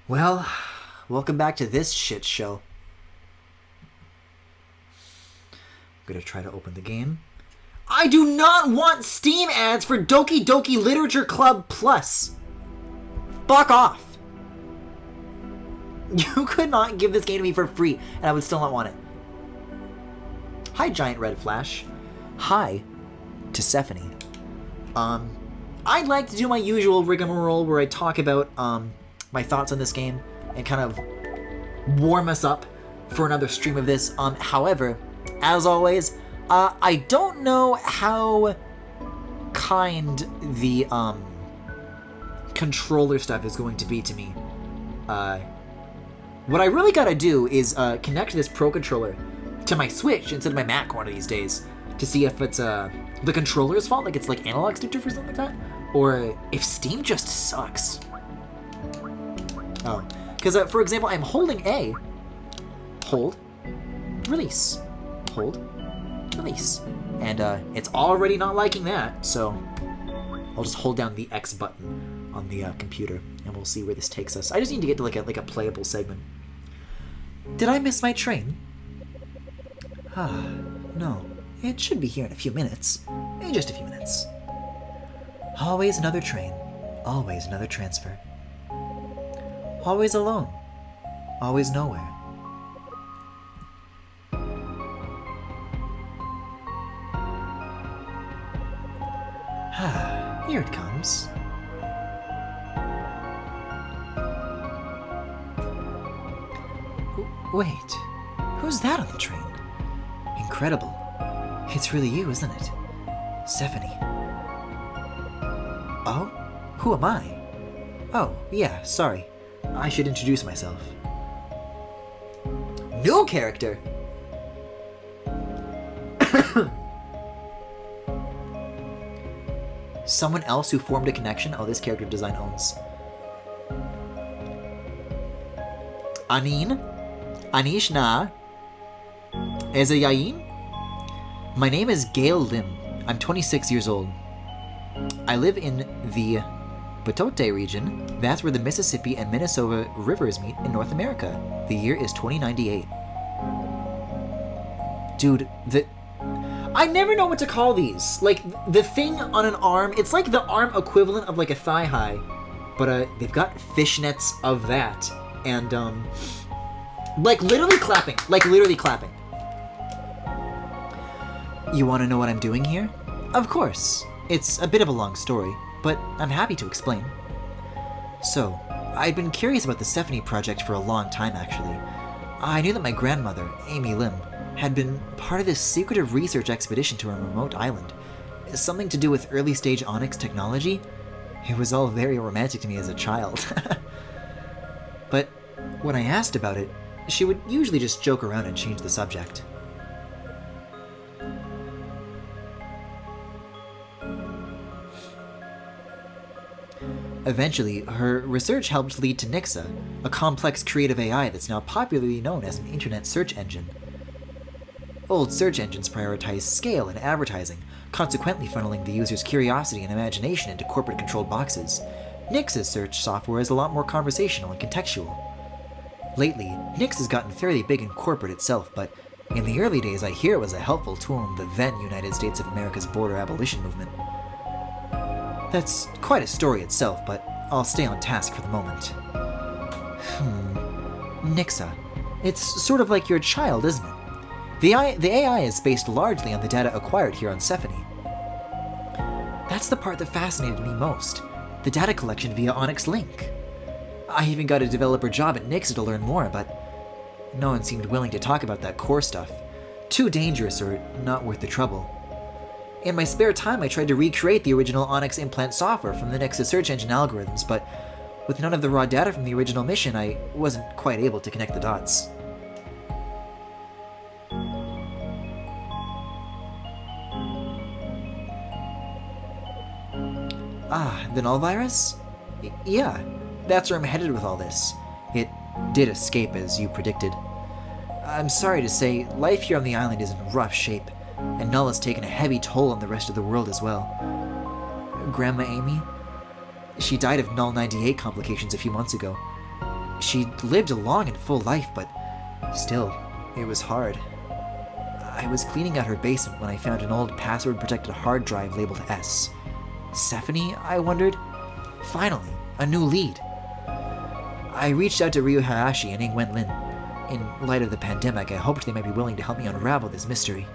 Well, welcome back to this shit show. I'm gonna try to open the game. I do not want Steam ads for Doki Doki Literature Club Plus. Fuck off. You could not give this game to me for free, and I would still not want it. Hi, Giant Red Flash. Hi to Sephonie. I'd like to do my usual rigmarole where I talk about, my thoughts on this game and kind of warm us up for another stream of this. However, as always, I don't know how kind the controller stuff is going to be to me. What I really gotta do is connect this Pro Controller to my Switch instead of my Mac one of these days to see if it's the controller's fault, like it's like analog stick drift or something like that, or if Steam just sucks. Oh, because for example, I'm holding A, hold, release, hold, release, and it's already not liking that, so I'll just hold down the X button on the computer, and we'll see where this takes us. I just need to get to like a playable segment. Did I miss my train? No, it should be here in a few minutes, just a few minutes. Always another train, always another transfer. Always alone. Always nowhere. Here it comes. Wait, who's that on the train? Incredible. It's really you, isn't it? Sephonie. Oh? Who am I? Oh, yeah, sorry. I should introduce myself. New character! Someone else who formed a connection? Oh, this character design owns. Anin? Anish na? Eza Yain? My name is Gail Lim. I'm 26 years old. I live in the Batote region. That's where the Mississippi and Minnesota rivers meet in North America. The year is 2098. Dude, I never know what to call these. Like, the thing on an arm, it's like the arm equivalent of like a thigh high, but they've got fishnets of that. And, like literally clapping. Like literally clapping. You want to know what I'm doing here? Of course. It's a bit of a long story, but I'm happy to explain. So, I'd been curious about the Sephonie project for a long time, actually. I knew that my grandmother, Amy Lim, had been part of this secretive research expedition to a remote island. Something to do with early-stage onyx technology. It was all very romantic to me as a child. But when I asked about it, she would usually just joke around and change the subject. Eventually, her research helped lead to Nixa, a complex creative AI that's now popularly known as an internet search engine. Old search engines prioritized scale and advertising, consequently funneling the user's curiosity and imagination into corporate-controlled boxes. Nix's search software is a lot more conversational and contextual. Lately, Nix has gotten fairly big in corporate itself, but in the early days I hear it was a helpful tool in the then United States of America's border abolition movement. That's quite a story itself, but I'll stay on task for the moment. Nixa. It's sort of like your child, isn't it? The AI is based largely on the data acquired here on Sephonie. That's the part that fascinated me most. The data collection via Onyx Link. I even got a developer job at Nixa to learn more, but no one seemed willing to talk about that core stuff. Too dangerous or not worth the trouble. In my spare time, I tried to recreate the original Onyx implant software from the Nixa search engine algorithms, but with none of the raw data from the original mission, I wasn't quite able to connect the dots. The null virus? Yeah, that's where I'm headed with all this. It did escape, as you predicted. I'm sorry to say, life here on the island is in rough shape, and Null has taken a heavy toll on the rest of the world as well. Grandma Amy? She died of Null 98 complications a few months ago. She lived a long and full life, but still, it was hard. I was cleaning out her basement when I found an old password-protected hard drive labeled S. Sephonie, I wondered? Finally, a new lead. I reached out to Ryu Hayashi and Ing Wen Lin. In light of the pandemic, I hoped they might be willing to help me unravel this mystery.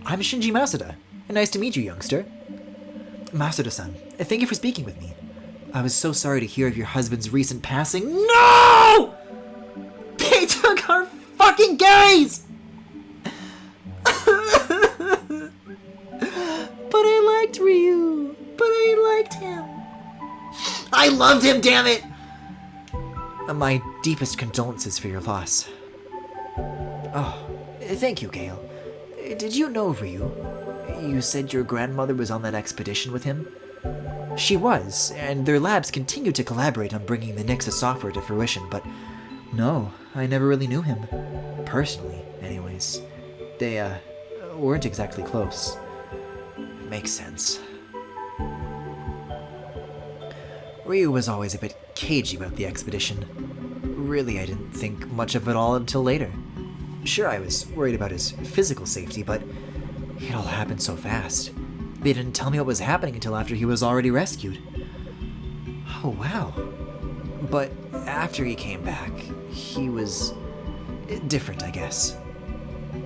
I'm Shinji Masuda. Nice to meet you, youngster. Masuda-san, thank you for speaking with me. I was so sorry to hear of your husband's recent passing. No! They took our fucking gays! But I liked Ryu. But I liked him. I loved him, damn it! My deepest condolences for your loss. Oh, thank you, Gale. Did you know Ryu? You said your grandmother was on that expedition with him? She was, and their labs continued to collaborate on bringing the Nixa software to fruition, but no, I never really knew him. Personally, anyways. They, weren't exactly close. Makes sense. Ryu was always a bit cagey about the expedition. Really, I didn't think much of it all until later. Sure, I was worried about his physical safety, but it all happened so fast. They didn't tell me what was happening until after he was already rescued. Oh, wow. But after he came back, he was different, I guess.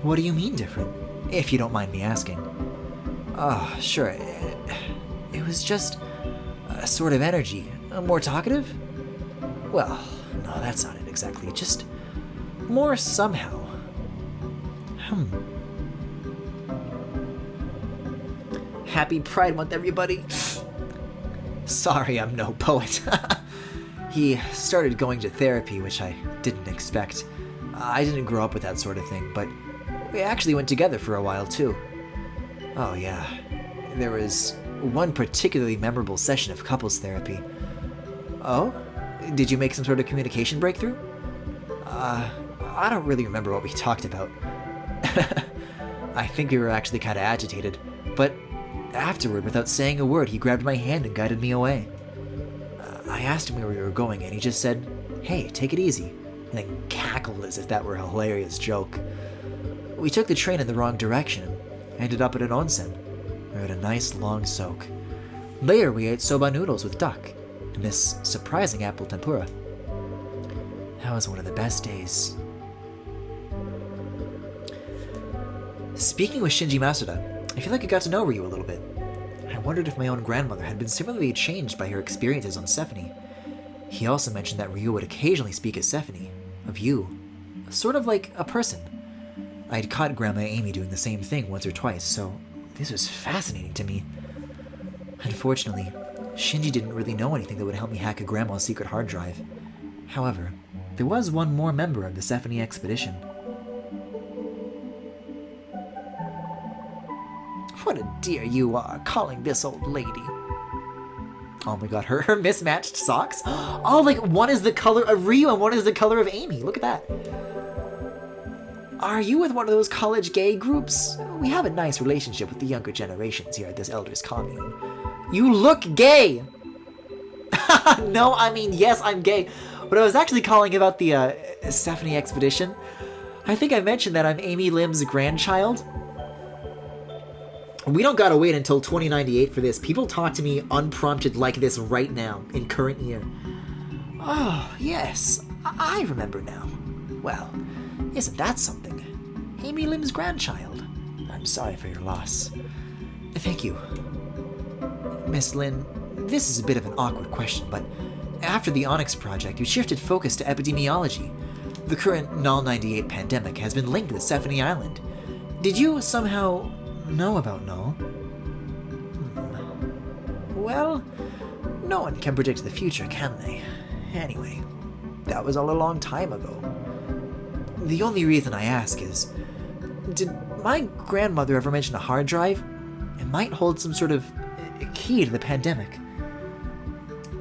What do you mean different? If you don't mind me asking. Oh, sure. It was just a sort of energy. More talkative? Well, no, that's not it exactly. Just more somehow. Happy Pride Month, everybody. Sorry, I'm no poet. He started going to therapy, which I didn't expect. I didn't grow up with that sort of thing, but we actually went together for a while, too. Oh, yeah. There was one particularly memorable session of couples therapy. Oh? Did you make some sort of communication breakthrough? I don't really remember what we talked about. I think we were actually kind of agitated, but afterward, without saying a word, he grabbed my hand and guided me away. I asked him where we were going, and he just said, "Hey, take it easy," and then cackled as if that were a hilarious joke. We took the train in the wrong direction and ended up at an onsen. We had a nice long soak. Later, we ate soba noodles with duck and this surprising apple tempura. That was one of the best days. Speaking with Shinji Masuda, I feel like I got to know Ryu a little bit. I wondered if my own grandmother had been similarly changed by her experiences on Sephonie. He also mentioned that Ryu would occasionally speak of Sephonie, of you, sort of like a person. I'd caught Grandma Amy doing the same thing once or twice, so this was fascinating to me. Unfortunately, Shinji didn't really know anything that would help me hack a grandma's secret hard drive. However, there was one more member of the Sephonie expedition. What a dear you are, calling this old lady. Oh my god, her mismatched socks? Oh, like one is the color of Ryu and one is the color of Amy. Look at that. Are you with one of those college gay groups? We have a nice relationship with the younger generations here at this elders commune. You look gay! No, I mean, yes, I'm gay. But I was actually calling about the Sephonie expedition. I think I mentioned that I'm Amy Lim's grandchild. We don't gotta wait until 2098 for this. People talk to me unprompted like this right now, in current year. Oh, yes, I remember now. Well, isn't that something? Amy Lim's grandchild. I'm sorry for your loss. Thank you. Miss Lin, this is a bit of an awkward question, but after the Onyx project, you shifted focus to epidemiology. The current Null 98 pandemic has been linked with Sephonie Island. Did you somehow know about Null? Well, no one can predict the future, can they? Anyway, that was all a long time ago. The only reason I ask is, did my grandmother ever mention a hard drive? It might hold some sort of key to the pandemic.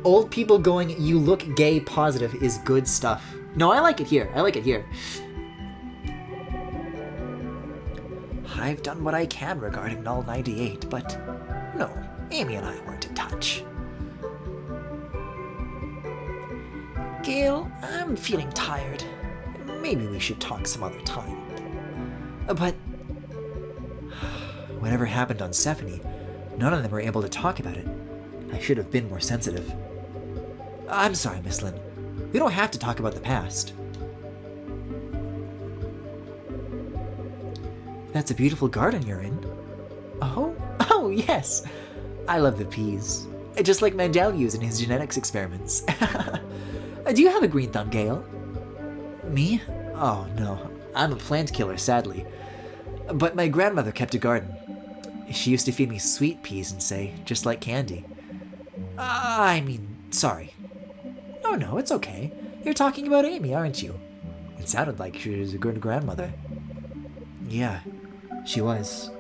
Old people going, "You look gay" positive is good stuff. No, I like it here. I like it here. I've done what I can regarding Null 98, but no, Amy and I weren't in touch. Gale, I'm feeling tired. Maybe we should talk some other time. But whatever happened on Sephonie, none of them were able to talk about it. I should have been more sensitive. I'm sorry, Miss Lynn. We don't have to talk about the past. That's a beautiful garden you're in. Oh yes. I love the peas. Just like Mandel used in his genetics experiments. Do you have a green thumb, Gale? Me? Oh no, I'm a plant killer, sadly. But my grandmother kept a garden. She used to feed me sweet peas and say, just like candy. Sorry. No, it's okay. You're talking about Amy, aren't you? It sounded like she was a good grandmother. Yeah, she was.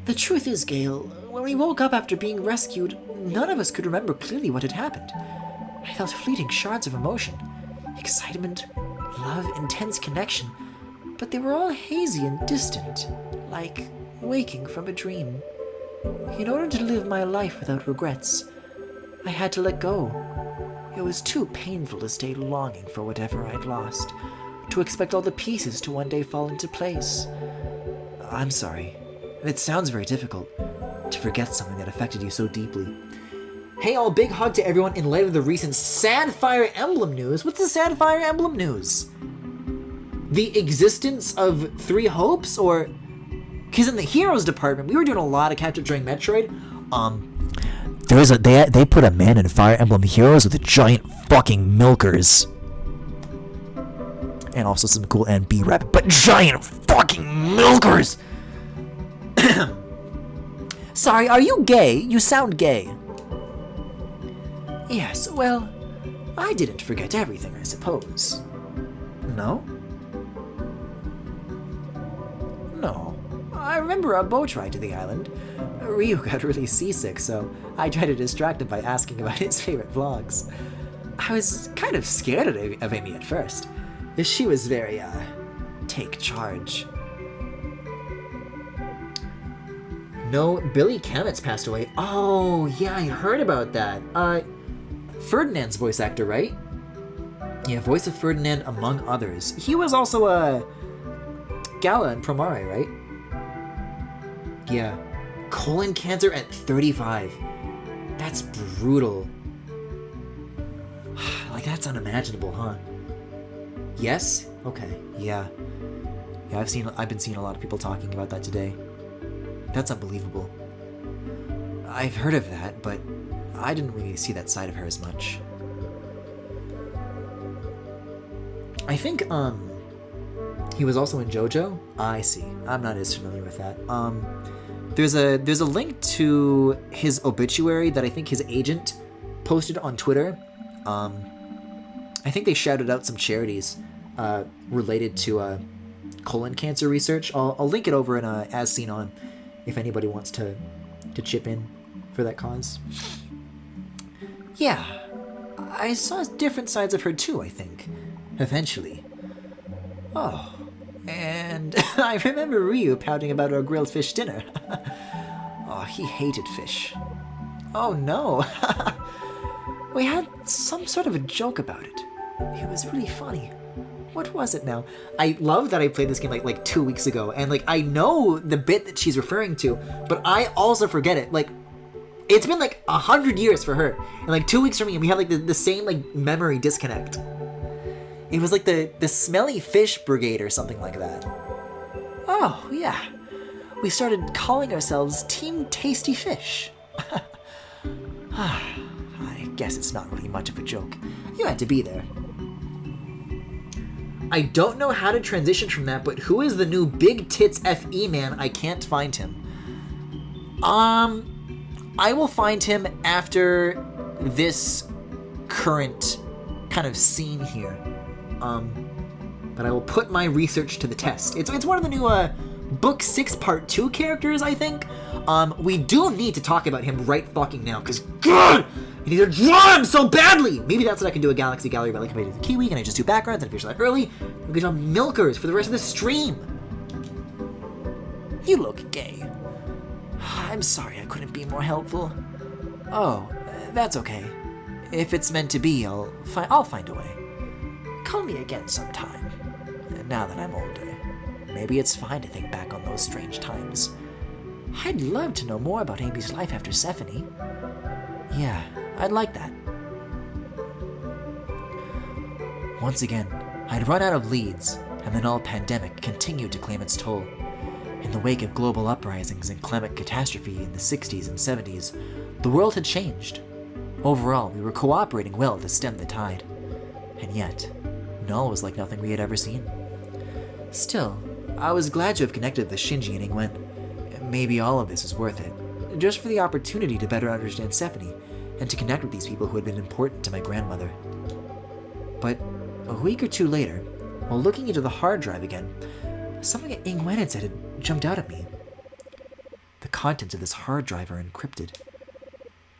The truth is, Gale, when we woke up after being rescued, none of us could remember clearly what had happened. I felt fleeting shards of emotion. Excitement, love, intense connection. But they were all hazy and distant, like waking from a dream. In order to live my life without regrets, I had to let go. It was too painful to stay longing for whatever I'd lost, to expect all the pieces to one day fall into place. I'm sorry. It sounds very difficult to forget something that affected you so deeply. Hey all, big hug to everyone in light of the recent sad Fire Emblem news. What's the sad Fire Emblem news? The existence of 3 hopes, or... Because in the Heroes department, we were doing a lot of catch-up during Metroid. They put a man in Fire Emblem Heroes with giant fucking milkers. And also some cool NB rap, but giant fucking milkers! Sorry, are you gay? You sound gay. Yes, well, I didn't forget everything, I suppose. No? No. I remember a boat ride to the island. Ryu got really seasick, so I tried to distract him by asking about his favorite vlogs. I was kind of scared of Amy at first. She was very, take charge. No, Billy Kametz passed away. Oh, yeah, I heard about that. Ferdinand's voice actor, right? Yeah, voice of Ferdinand, among others. He was also a Gala in Promare, right? Yeah. Colon cancer at 35. That's brutal. Like, that's unimaginable, huh? Yes? Okay, yeah. Yeah, I've been seeing a lot of people talking about that today. That's unbelievable. I've heard of that, but I didn't really see that side of her as much. I think, he was also in JoJo? I see. I'm not as familiar with that. There's a link to his obituary that I think his agent posted on Twitter. I think they shouted out some charities related to colon cancer research. I'll link it over in As Seen On if anybody wants to chip in for that cause. Yeah, I saw different sides of her too, I think, eventually. Oh, and I remember Ryu pouting about our grilled fish dinner. Oh, he hated fish. Oh no. We had some sort of a joke about it. It was really funny. What was it now? I love that I played this game like 2 weeks ago, and like I know the bit that she's referring to, but I also forget it. Like, it's been like 100 years for her, and like 2 weeks for me, and we have like the same like memory disconnect. It was like the Smelly Fish Brigade or something like that. Oh yeah, we started calling ourselves Team Tasty Fish. I guess it's not really much of a joke. You had to be there. I don't know how to transition from that, but who is the new Big Tits FE man? I can't find him. I will find him after this current kind of scene here. But I will put my research to the test. It's one of the new Book 6 Part 2 characters, I think. We do need to talk about him right fucking now, because God, You need to draw him so badly! Maybe that's what I can do a Galaxy Gallery by like compared to the Kiwi. Can I just do backgrounds and finish that early? We can draw milkers for the rest of the stream. You look gay. I'm sorry I couldn't be more helpful. Oh, that's okay. If it's meant to be, I'll find a way. Call me again sometime. Now that I'm older, maybe it's fine to think back on those strange times. I'd love to know more about Amy's life after Sephonie. Yeah, I'd like that. Once again, I'd run out of leads, and the null pandemic continued to claim its toll. In the wake of global uprisings and climate catastrophe in the 60s and 70s, the world had changed. Overall, we were cooperating well to stem the tide. And yet, null was like nothing we had ever seen. Still, I was glad to have connected with Shinji and Ingwen. Maybe all of this was worth it, just for the opportunity to better understand Sephonie and to connect with these people who had been important to my grandmother. But a week or two later, while looking into the hard drive again, something that Ingwen had said had jumped out at me. The contents of this hard drive are encrypted.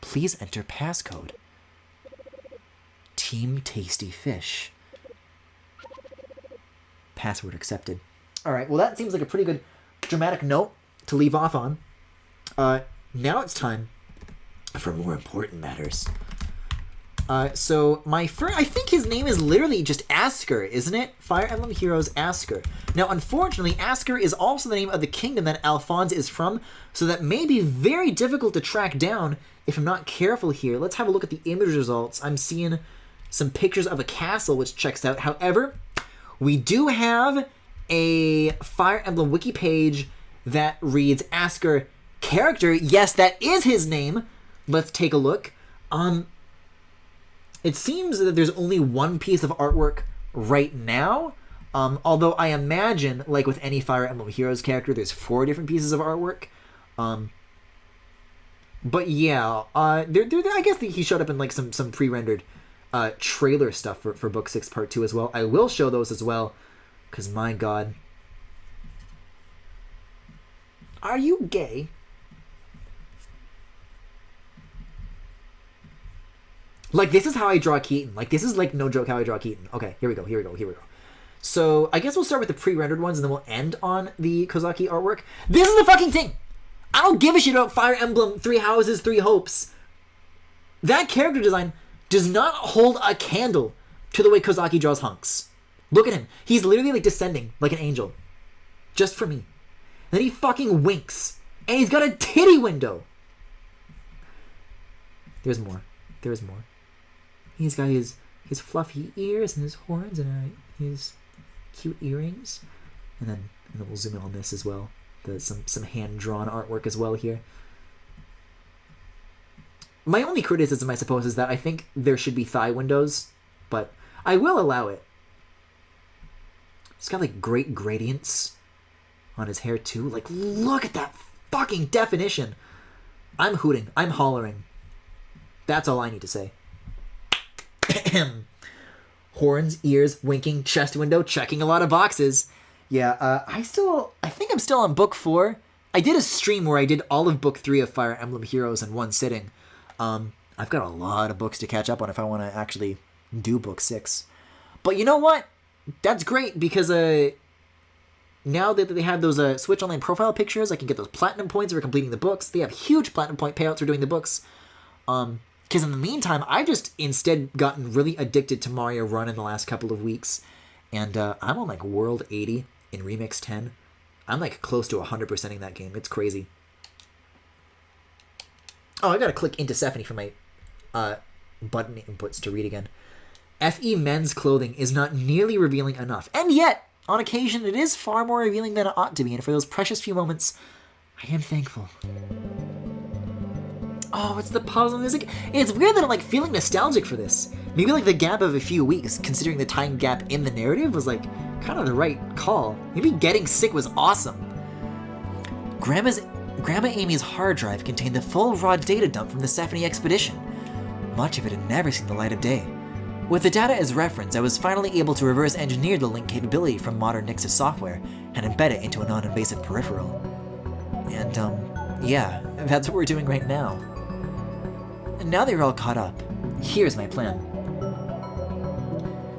Please enter passcode. Team Tasty Fish. Password accepted. Alright, well that seems like a pretty good dramatic note to leave off on. Now it's time for more important matters. So my first, I think his name is literally just Asker, isn't it? Fire Emblem Heroes Asker. Now, unfortunately, Asker is also the name of the kingdom that Alphonse is from, so that may be very difficult to track down if I'm not careful here. Let's have a look at the image results. I'm seeing some pictures of a castle, which checks out. However, we do have a Fire Emblem wiki page that reads Asker character. Yes, that is his name. Let's take a look. It seems that there's only one piece of artwork right now, although I imagine, like with any Fire Emblem Heroes character, there's 4 different pieces of artwork. But yeah, I guess he showed up in like some pre-rendered trailer stuff for Book 6 Part 2 as well. I will show those as well, because my god. Are you gay? Like, this is how I draw Keaton. Like, this is, like, no joke how I draw Keaton. Okay, here we go. So, I guess we'll start with the pre-rendered ones, and then we'll end on the Kozaki artwork. This is the fucking thing! I don't give a shit about Fire Emblem 3 Houses, 3 Hopes. That character design does not hold a candle to the way Kozaki draws hunks. Look at him. He's literally, like, descending like an angel. Just for me. And then he fucking winks. And he's got a titty window. There's more. He's got his fluffy ears and his horns and his cute earrings. And then we'll zoom in on this as well. Some hand-drawn artwork as well here. My only criticism, I suppose, is that I think there should be thigh windows, but I will allow it. He's got, like, great gradients on his hair, too. Like, look at that fucking definition. I'm hooting. I'm hollering. That's all I need to say. Horns, ears, winking, chest window, checking a lot of boxes. Yeah, I think I'm still on book 4. I did a stream where I did all of book 3 of Fire Emblem Heroes in one sitting. I've got a lot of books to catch up on if I want to actually do book 6. But you know what? That's great, because now that they have those Switch Online profile pictures, I can get those platinum points for completing the books. They have huge platinum point payouts for doing the books. Because in the meantime, I've just instead gotten really addicted to Mario Run in the last couple of weeks. And I'm on, like, World 80 in Remix 10. I'm, like, close to 100%ing that game. It's crazy. Oh, I gotta click into Sephonie for my button inputs to read again. FE men's clothing is not nearly revealing enough. And yet, on occasion, it is far more revealing than it ought to be. And for those precious few moments, I am thankful. Oh, it's the puzzle music. It's weird that I'm, like, feeling nostalgic for this. Maybe, like, the gap of a few weeks, considering the time gap in the narrative, was, like, kind of the right call. Maybe getting sick was awesome. Grandma Amy's hard drive contained the full raw data dump from the Sephonie expedition. Much of it had never seen the light of day. With the data as reference, I was finally able to reverse engineer the link capability from modern Nix's software and embed it into a non-invasive peripheral. And, yeah, that's what we're doing right now. now that you're all caught up, here's my plan.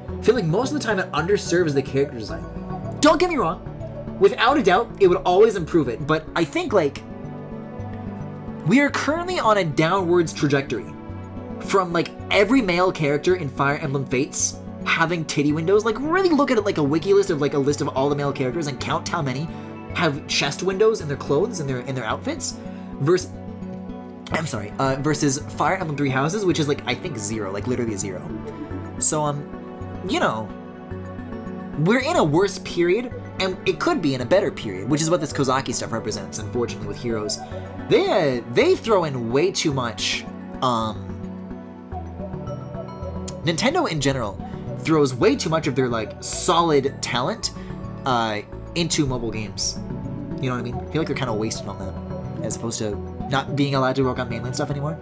I feel like most of the time it underserves the character design. Don't get me wrong, without a doubt, it would always improve it, but I think, like, we are currently on a downwards trajectory from, like, every male character in Fire Emblem Fates having titty windows. Like, really look at it like a wiki list of, like, a list of all the male characters and count how many have chest windows in their clothes and in their outfits versus Fire Emblem Three Houses, which is, like, I think 0, like, literally 0. So, you know, we're in a worse period, and it could be in a better period, which is what this Kozaki stuff represents, unfortunately, with Heroes. They throw in way too much, Nintendo in general throws way too much of their, like, solid talent, into mobile games. You know what I mean? I feel like they're kind of wasted on that, as opposed to not being allowed to work on mainland stuff anymore.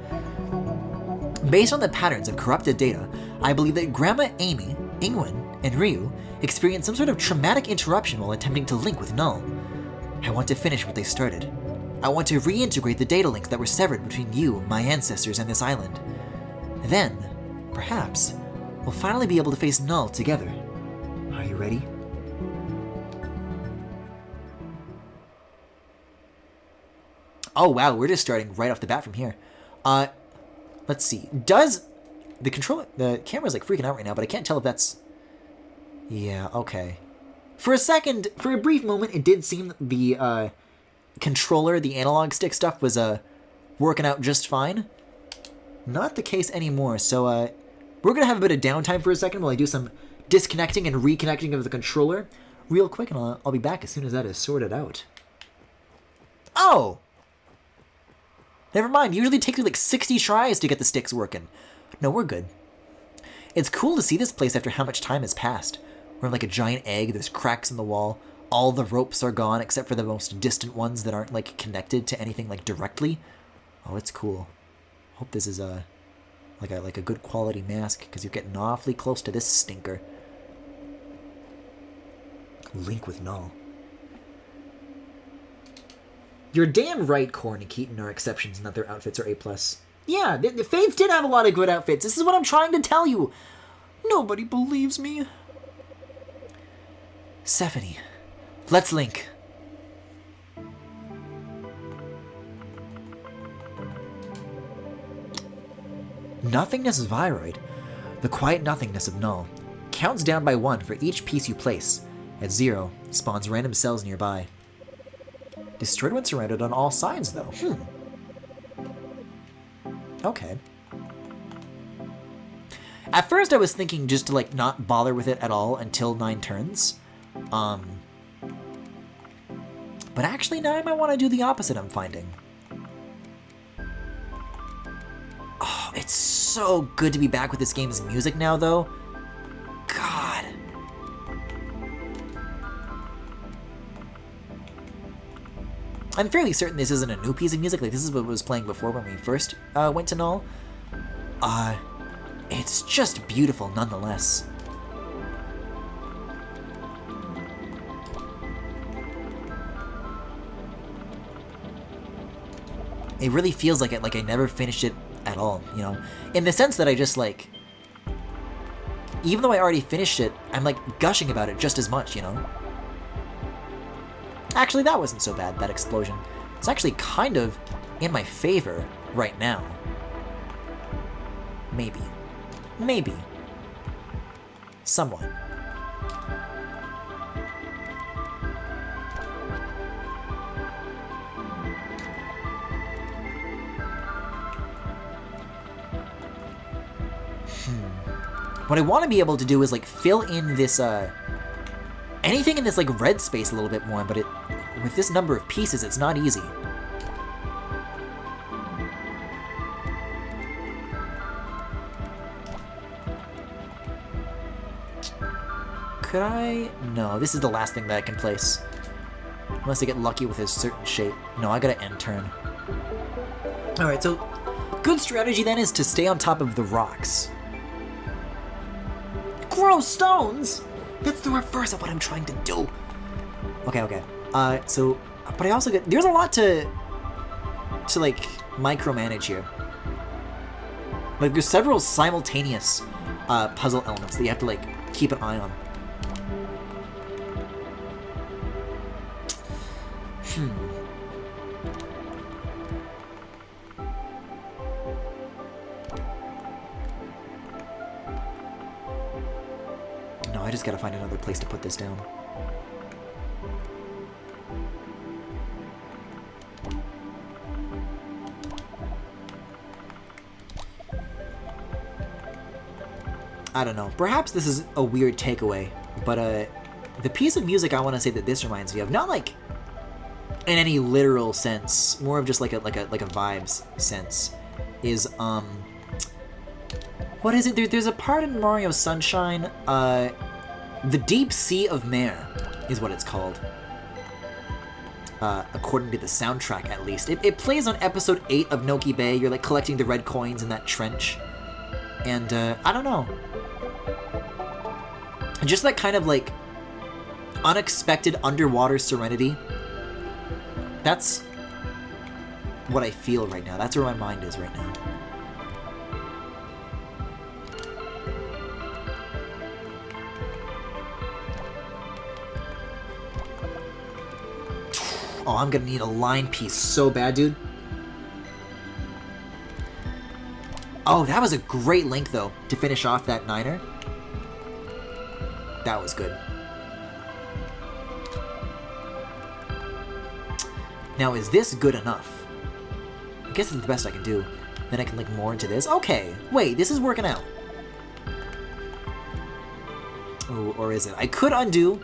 Based on the patterns of corrupted data, I believe that Grandma Amy, Ingwen, and Ryu experienced some sort of traumatic interruption while attempting to link with Null. I want to finish what they started. I want to reintegrate the data links that were severed between you, my ancestors, and this island. Then, perhaps, we'll finally be able to face Null together. Are you ready? Oh wow, we're just starting right off the bat from here. Let's see. Does the controller... The camera's like freaking out right now, but I can't tell if that's... Yeah, okay. For a second, for a brief moment, it did seem the controller, the analog stick stuff was working out just fine. Not the case anymore, so we're going to have a bit of downtime for a second while I do some disconnecting and reconnecting of the controller real quick, and I'll be back as soon as that is sorted out. Oh! Never mind, usually it takes me like 60 tries to get the sticks working. No, we're good. It's cool to see this place after how much time has passed. We're in like a giant egg, there's cracks in the wall, all the ropes are gone except for the most distant ones that aren't like connected to anything like directly. Oh, it's cool. Hope this is like a good quality mask, because you're getting awfully close to this stinker. Link with Null. You're damn right Korn and Keaton are exceptions and that their outfits are A+. Yeah, the Fates did have a lot of good outfits. This is what I'm trying to tell you. Nobody believes me. Sephonie, let's link. Nothingness of Viroid. The quiet nothingness of Null. Counts down by 1 for each piece you place. At 0, spawns random cells nearby. Destroyed when surrounded on all sides, though. Okay. At first I was thinking just to, like, not bother with it at all until 9 turns. But actually now I might want to do the opposite, I'm finding. Oh, it's so good to be back with this game's music now, though. God. I'm fairly certain this isn't a new piece of music, like this is what was playing before when we first went to Null. It's just beautiful nonetheless. It really feels like I never finished it at all, you know? In the sense that I just, like... Even though I already finished it, I'm, like, gushing about it just as much, you know? Actually, that wasn't so bad, that explosion. It's actually kind of in my favor right now. Maybe. Maybe. Somewhat. What I want to be able to do is, like, fill in this, anything in this, like, red space a little bit more, but with this number of pieces, it's not easy. Could I? No, this is the last thing that I can place. Unless I get lucky with a certain shape. No, I gotta end turn. Alright, so good strategy then is to stay on top of the rocks. Grow stones! That's the reverse of what I'm trying to do. Okay. So, but I also get, there's a lot to like, micromanage here. Like, there's several simultaneous puzzle elements that you have to, like, keep an eye on. No, I just gotta find another place to put this down. I don't know. Perhaps this is a weird takeaway, but the piece of music I want to say that this reminds me of, not like in any literal sense, more of just like a vibes sense, is what is it? There's a part in Mario Sunshine, the Deep Sea of Mare is what it's called. According to the soundtrack, at least. It plays on episode 8 of Noki Bay. You're like collecting the red coins in that trench. And, I don't know. Just that kind of, like, unexpected underwater serenity. That's what I feel right now. That's where my mind is right now. Oh, I'm gonna need a line piece so bad, dude. Oh, that was a great link, though, to finish off that niner. That was good. Now, is this good enough? I guess it's the best I can do. Then I can link more into this. Okay, wait, this is working out. Oh, or is it? I could undo.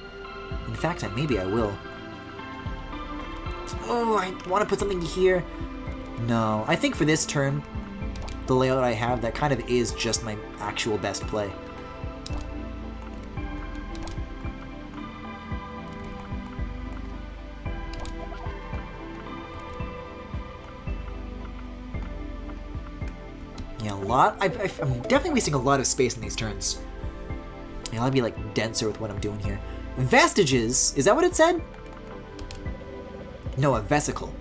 In fact, maybe I will. Oh, I want to put something here. No, I think for this turn, the layout I have, that kind of is just my actual best play. Yeah, a lot. I'm definitely wasting a lot of space in these turns. Yeah, I'll be like denser with what I'm doing here. Vestiges! Is that what it said? No, a vesicle.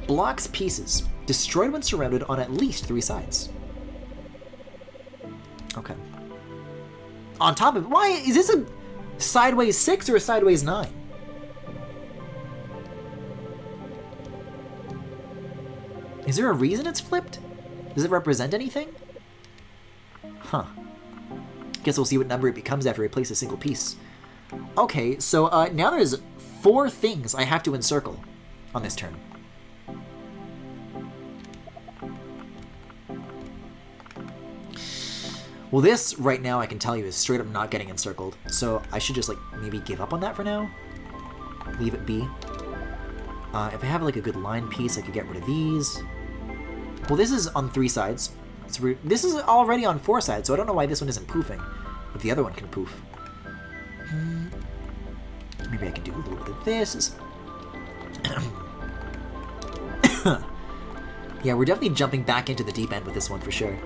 Blocks pieces. Destroyed when surrounded on at least 3 sides. Okay. On top of it, why is this a sideways 6 or a sideways 9? Is there a reason it's flipped? Does it represent anything? Huh. Guess we'll see what number it becomes after I place a single piece. Okay, so now there's 4 things I have to encircle on this turn. Well, this, right now, I can tell you, is straight up not getting encircled. So I should just, like, maybe give up on that for now. Leave it be. If I have, like, a good line piece, I could get rid of these. Well, this is on 3 sides. So this is already on 4 sides, so I don't know why this one isn't poofing. If the other one can poof. Maybe I can do a little bit of this. Yeah, we're definitely jumping back into the deep end with this one for sure.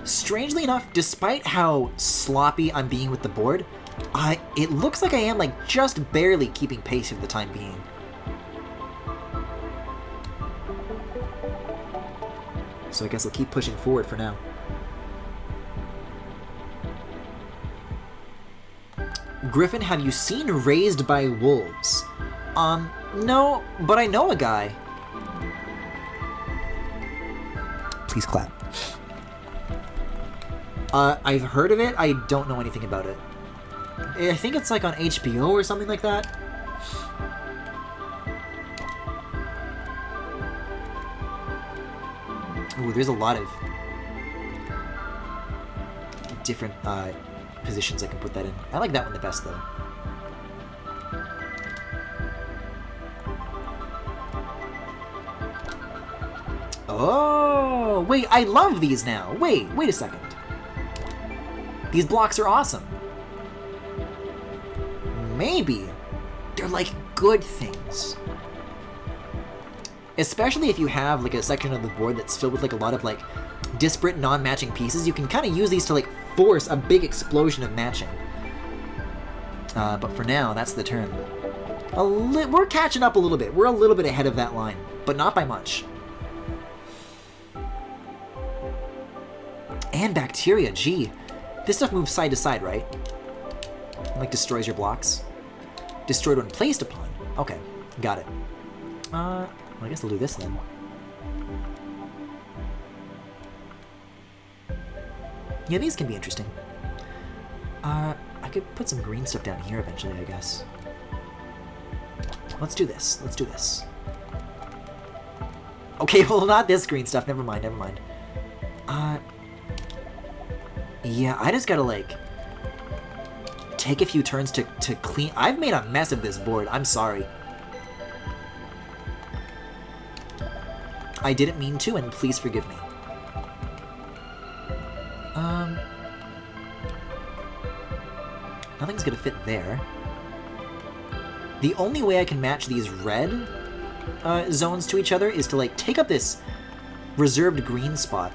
Strangely enough, despite how sloppy I'm being with the board, it looks like I am like just barely keeping pace for the time being. So I guess I'll keep pushing forward for now. Griffin, have you seen Raised by Wolves? No, but I know a guy. Please clap. I've heard of it. I don't know anything about it. I think it's like on HBO or something like that. Ooh, there's a lot of different positions I can put that in. I like that one the best, though. Oh, wait, I love these now. Wait a second. These blocks are awesome. Maybe they're like good things. Especially if you have like a section of the board that's filled with like a lot of like disparate non-matching pieces, you can kind of use these to like force a big explosion of matching. But for now, that's the turn. We're catching up a little bit. We're a little bit ahead of that line, but not by much. And bacteria, gee. This stuff moves side to side, right? And, like, destroys your blocks. Destroyed when placed upon. Okay, got it. Well, I guess I'll do this then. Yeah, these can be interesting. I could put some green stuff down here eventually, I guess. Let's do this. Let's do this. Okay, well, not this green stuff. Never mind, never mind. Yeah, I just gotta, like, take a few turns to clean. I've made a mess of this board. I'm sorry. I didn't mean to, and please forgive me. Nothing's gonna fit there. The only way I can match these red zones to each other is to, like, take up this reserved green spot.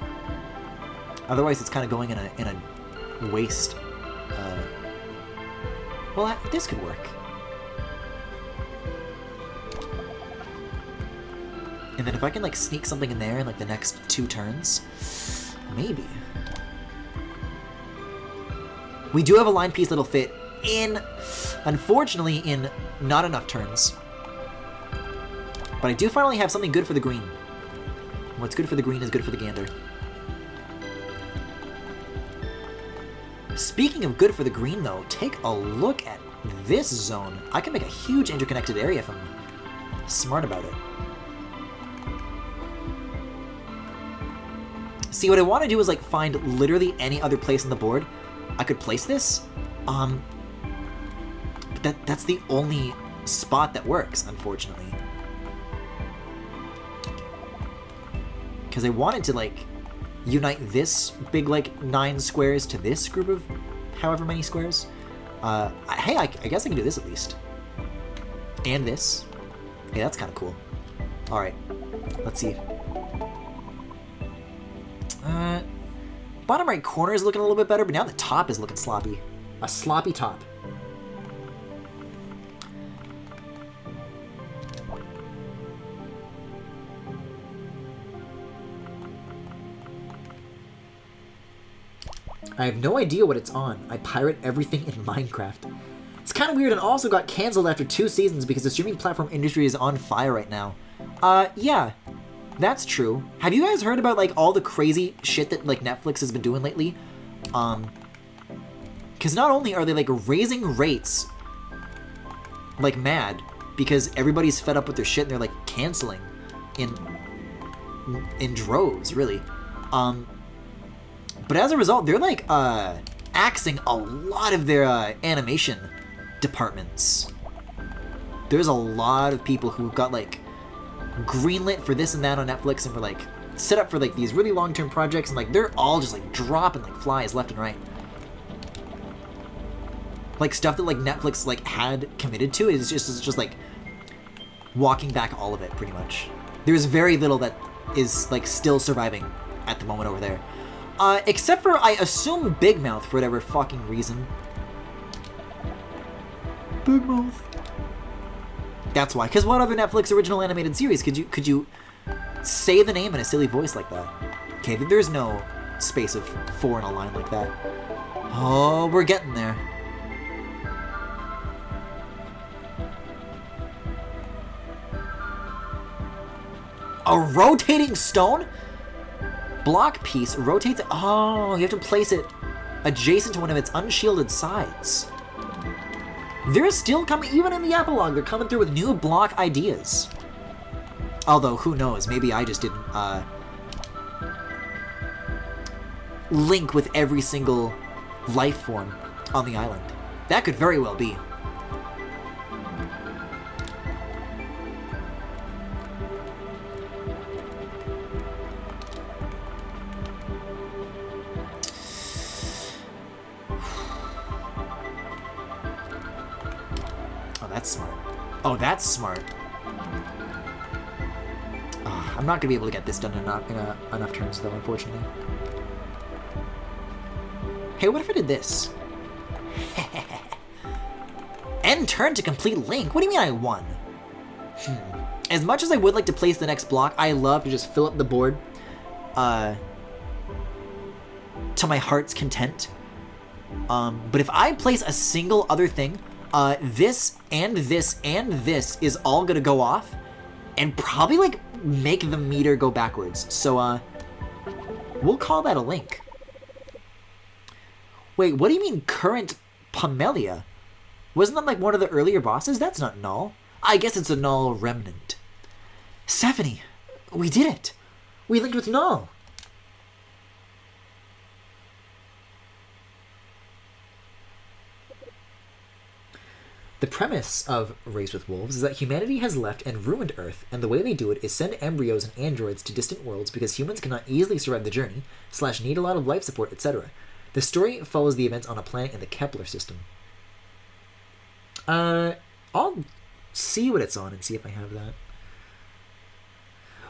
Otherwise, it's kind of going in a waste. Well, this could work. And then if I can, like, sneak something in there in, like, the next 2 turns, maybe. We do have a line piece that'll fit in, unfortunately, in not enough turns. But I do finally have something good for the green. What's good for the green is good for the gander. Speaking of good for the green, though, take a look at this zone. I can make a huge interconnected area if I'm smart about it. See, what I want to do is, like, find literally any other place on the board I could place this. But that's the only spot that works, unfortunately. Because I wanted to, like, unite this big, like, 9 squares to this group of however many squares. Hey, I guess I can do this at least. And this. Hey, that's kind of cool. Alright, let's see. Bottom right corner is looking a little bit better, but now the top is looking sloppy. A sloppy top. I have no idea what it's on. I pirate everything in Minecraft. It's kind of weird and also got cancelled after 2 seasons because the streaming platform industry is on fire right now. Yeah. That's true. Have you guys heard about, like, all the crazy shit that, like, Netflix has been doing lately? Because not only are they, like, raising rates like mad because everybody's fed up with their shit and they're, like, canceling in droves, really. But as a result, they're, like, axing a lot of their animation departments. There's a lot of people who got, like, greenlit for this and that on Netflix and were, like, set up for, like, these really long-term projects, and, like, they're all just, like, dropping like flies left and right. Like, stuff that, like, Netflix, like, had committed to is just like walking back all of it, pretty much. There's very little that is, like, still surviving at the moment over there. Except for, I assume, Big Mouth, for whatever fucking reason. Big Mouth. That's why. Because what other Netflix original animated series could you say the name in a silly voice like that? Okay, there's no space of 4 in a line like that. Oh, we're getting there. A rotating stone? Block piece rotates. Oh, you have to place it adjacent to one of its unshielded sides. They're still coming, even in the epilogue, they're coming through with new block ideas. Although, who knows, maybe I just didn't link with every single life form on the island. That could very well be. That's smart. Oh, that's smart. Oh, I'm not gonna be able to get this done in enough turns, though, unfortunately. Hey, what if I did this? End turn to complete Link? What do you mean I won? As much as I would like to place the next block, I love to just fill up the board to my heart's content. But if I place a single other thing, this and this and this is all gonna go off and probably like make the meter go backwards. So we'll call that a Link. Wait, what do you mean current Pamelia? Wasn't that like one of the earlier bosses? That's not Null. I guess it's a Null remnant. Sephonie, we did it. We linked with Null. The premise of Race with Wolves is that humanity has left and ruined Earth, and the way they do it is send embryos and androids to distant worlds because humans cannot easily survive the journey, / need a lot of life support, etc. The story follows the events on a planet in the Kepler system. I'll see what it's on and see if I have that.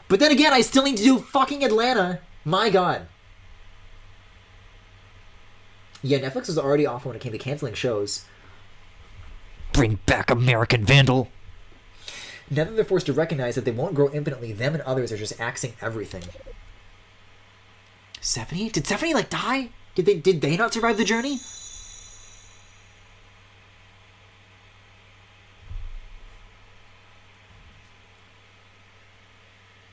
But then again, I still need to do fucking Atlanta. My god. Yeah, Netflix was already awful when it came to canceling shows. Bring back American Vandal. Now that they're forced to recognize that they won't grow infinitely, them and others are just axing everything. Sephonie? Did Sephonie like die? Did they not survive the journey?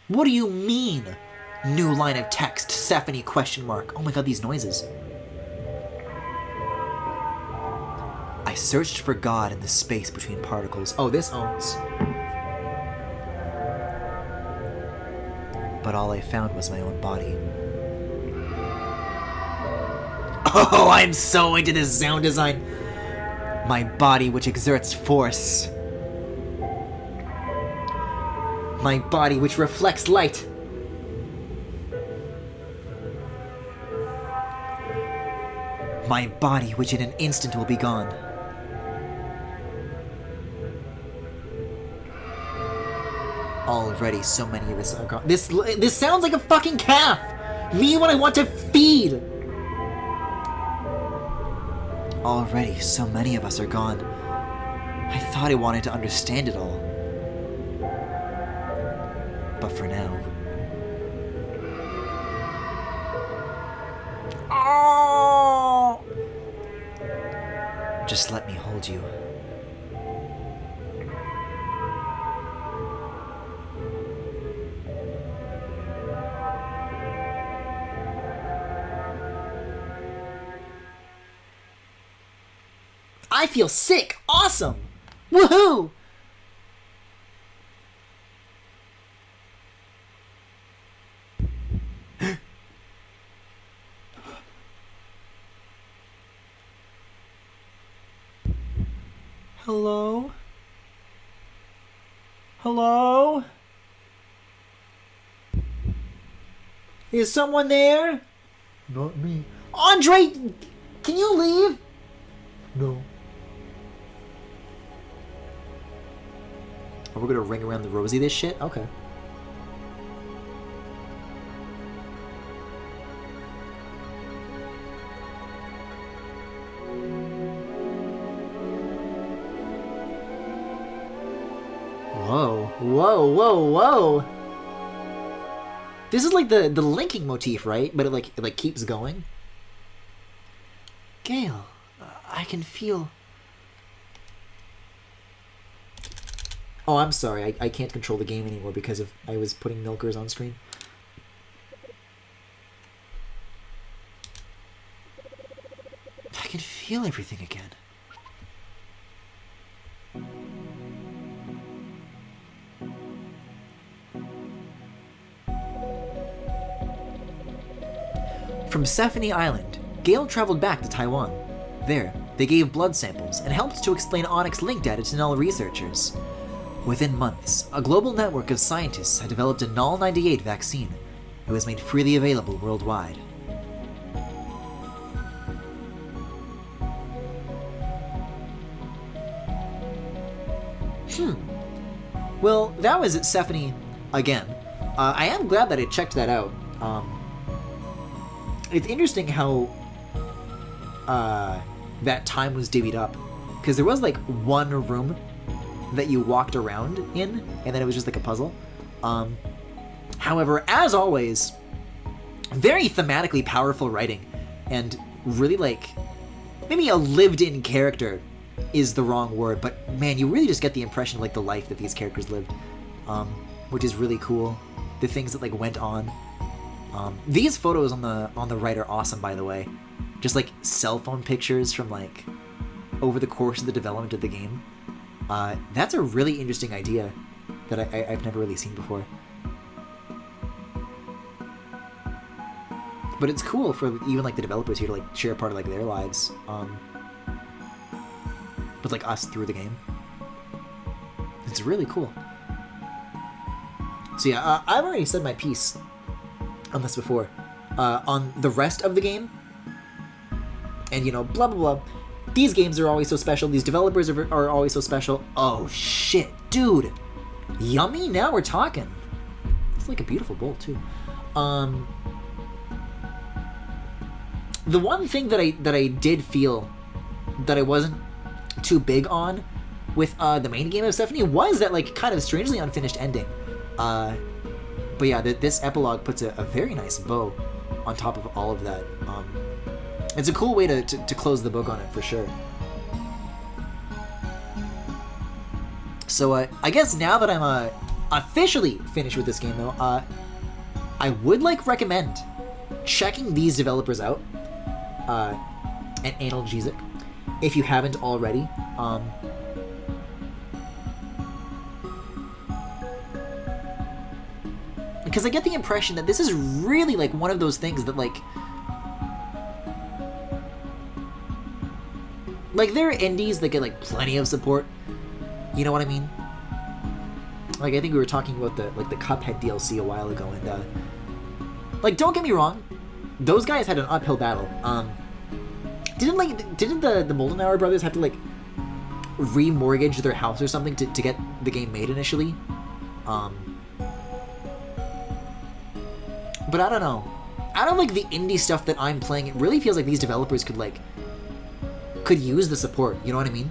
What do you mean? New line of text, Sephonie question mark. Oh my god, these noises. I searched for God in the space between particles. Oh, this owns. But all I found was my own body. Oh, I'm so into this sound design. My body which exerts force. My body which reflects light. My body which in an instant will be gone. Already so many of us are gone. This sounds like a fucking calf! Me when I want to feed! Already so many of us are gone. I thought I wanted to understand it all. But for now... Oh! Just let me hold you. I feel sick! Awesome! Woohoo! Hello? Hello? Is someone there? Not me. Andre! Can you leave? No. Are we gonna ring around the rosy this shit? Okay. Whoa. Whoa, whoa, whoa! This is like the linking motif, right? But it like keeps going. Gale, I can feel... Oh, I'm sorry. I can't control the game anymore because of I was putting milkers on screen. I can feel everything again. From Sephonie Island, Gale traveled back to Taiwan. There, they gave blood samples and helped to explain Onyx link data to Null researchers. Within months, a global network of scientists had developed a Null 98 vaccine. It was made freely available worldwide. Well, that was Sephonie again. I am glad that I checked that out. It's interesting how that time was divvied up. because there was like one room that you walked around in, and then it was just like a puzzle. However, as always, very thematically powerful writing, and really like, maybe a lived-in character is the wrong word, but man, you really just get the impression of like the life that these characters lived, which is really cool. The things that like went on. These photos on the right are awesome, by the way. Just like cell phone pictures from like over the course of the development of the game. That's a really interesting idea that I've never really seen before. But it's cool for even like the developers here to like share a part of like their lives with like us through the game. It's really cool. So yeah, I've already said my piece on this before. On the rest of the game, and you know, blah blah blah. These games are always so special. These developers are always so special. Oh shit, dude, yummy. Now we're talking. It's like a beautiful bowl too. The one thing that I did feel that I wasn't too big on with the main game of Sephonie was that like kind of strangely unfinished ending. But yeah, this epilogue puts a very nice bow on top of all of that. It's a cool way to close the book on it for sure. So I guess now that I'm officially finished with this game though, I would like recommend checking these developers out at Analgesic if you haven't already. Because I get the impression that this is really like one of those things that like there are indies that get like plenty of support. You know what I mean? Like I think we were talking about the Cuphead DLC a while ago, and like don't get me wrong, those guys had an uphill battle. Didn't the Moldenhauer brothers have to like remortgage their house or something to get the game made initially? But I don't know. Out of like the indie stuff that I'm playing, it really feels like these developers could use the support. You know what I mean?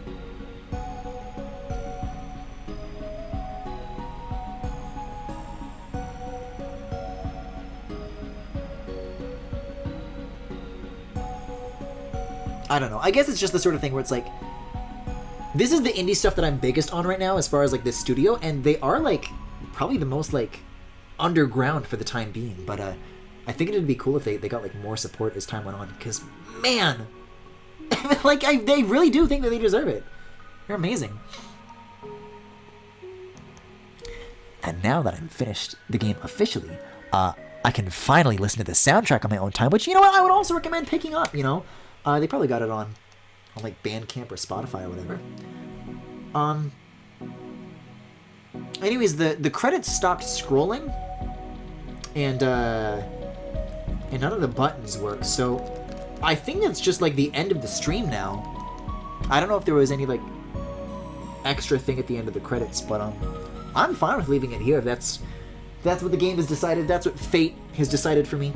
I don't know. I guess it's just the sort of thing where it's like, this is the indie stuff that I'm biggest on right now as far as like this studio, and they are like probably the most like underground for the time being. But I think it'd be cool if they got like more support as time went on, because man, like they really do think that they deserve it. They're amazing. And now that I'm finished the game officially, I can finally listen to the soundtrack on my own time, which, you know what, I would also recommend picking up, you know. They probably got it on like Bandcamp or Spotify or whatever. Anyways, the credits stopped scrolling, and none of the buttons work, so I think that's just like the end of the stream now. I don't know if there was any like extra thing at the end of the credits, but I'm fine with leaving it here if that's what the game has decided. That's what fate has decided for me.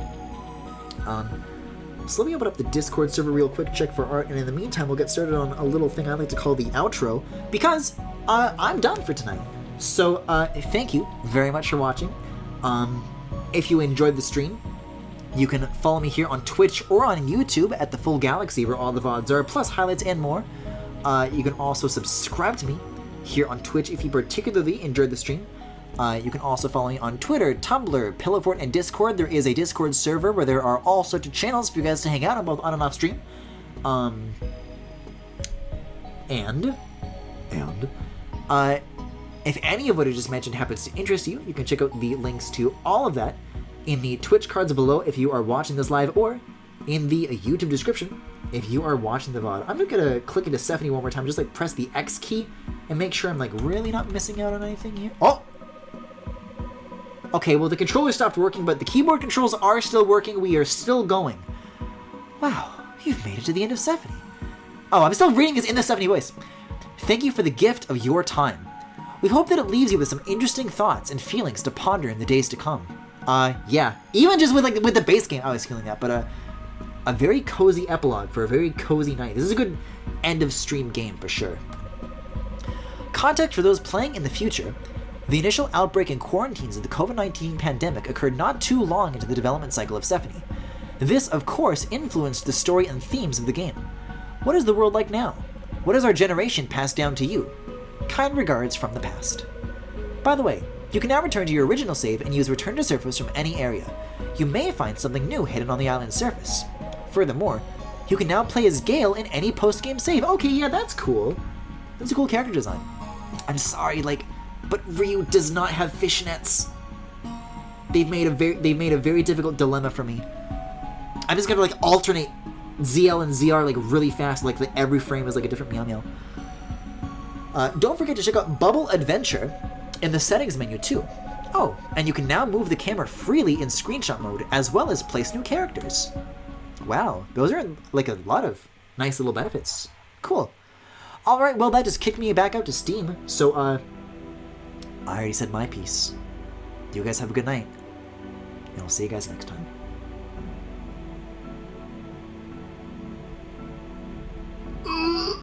So let me open up the Discord server real quick, check for art, and in the meantime we'll get started on a little thing I like to call the outro, because I'm done for tonight. So thank you very much for watching. If you enjoyed the stream, you can follow me here on Twitch or on YouTube at The Full Galaxy, where all the VODs are, plus highlights and more. You can also subscribe to me here on Twitch if you particularly enjoyed the stream. You can also follow me on Twitter, Tumblr, Pillowfort, and Discord. There is a Discord server where there are all sorts of channels for you guys to hang out on, both on and off stream. If any of what I just mentioned happens to interest you, you can check out the links to all of that in the Twitch cards below if you are watching this live, or in the YouTube description if you are watching the VOD. I'm just gonna click into Sephonie one more time, just like press the X key and make sure I'm like really not missing out on anything here. Oh! Okay, well the controller stopped working, but the keyboard controls are still working. We are still going. Wow, you've made it to the end of Sephonie. Oh, I'm still reading this in the Sephonie voice. Thank you for the gift of your time. We hope that it leaves you with some interesting thoughts and feelings to ponder in the days to come. Yeah, even just with the base game, I was feeling that, but a very cozy epilogue for a very cozy night. This is a good end-of-stream game for sure. Context for those playing in the future: the initial outbreak and quarantines of the COVID-19 pandemic occurred not too long into the development cycle of Sephonie. This, of course, influenced the story and themes of the game. What is the world like now? What has our generation passed down to you? Kind regards from the past. By the way, you can now return to your original save and use Return to Surface from any area. You may find something new hidden on the island's surface. Furthermore, you can now play as Gale in any post-game save. Okay, yeah, that's cool. That's a cool character design. I'm sorry, but Ryu does not have fishnets. They've made a very difficult dilemma for me. I'm just gonna alternate ZL and ZR really fast, like every frame is a different meow meow. Don't forget to check out Bubble Adventure in the settings menu too. Oh, and you can now move the camera freely in screenshot mode, as well as place new characters. Wow, those are a lot of nice little benefits. Cool. Alright, well that just kicked me back out to Steam, so I already said my piece. You guys have a good night, and I'll see you guys next time.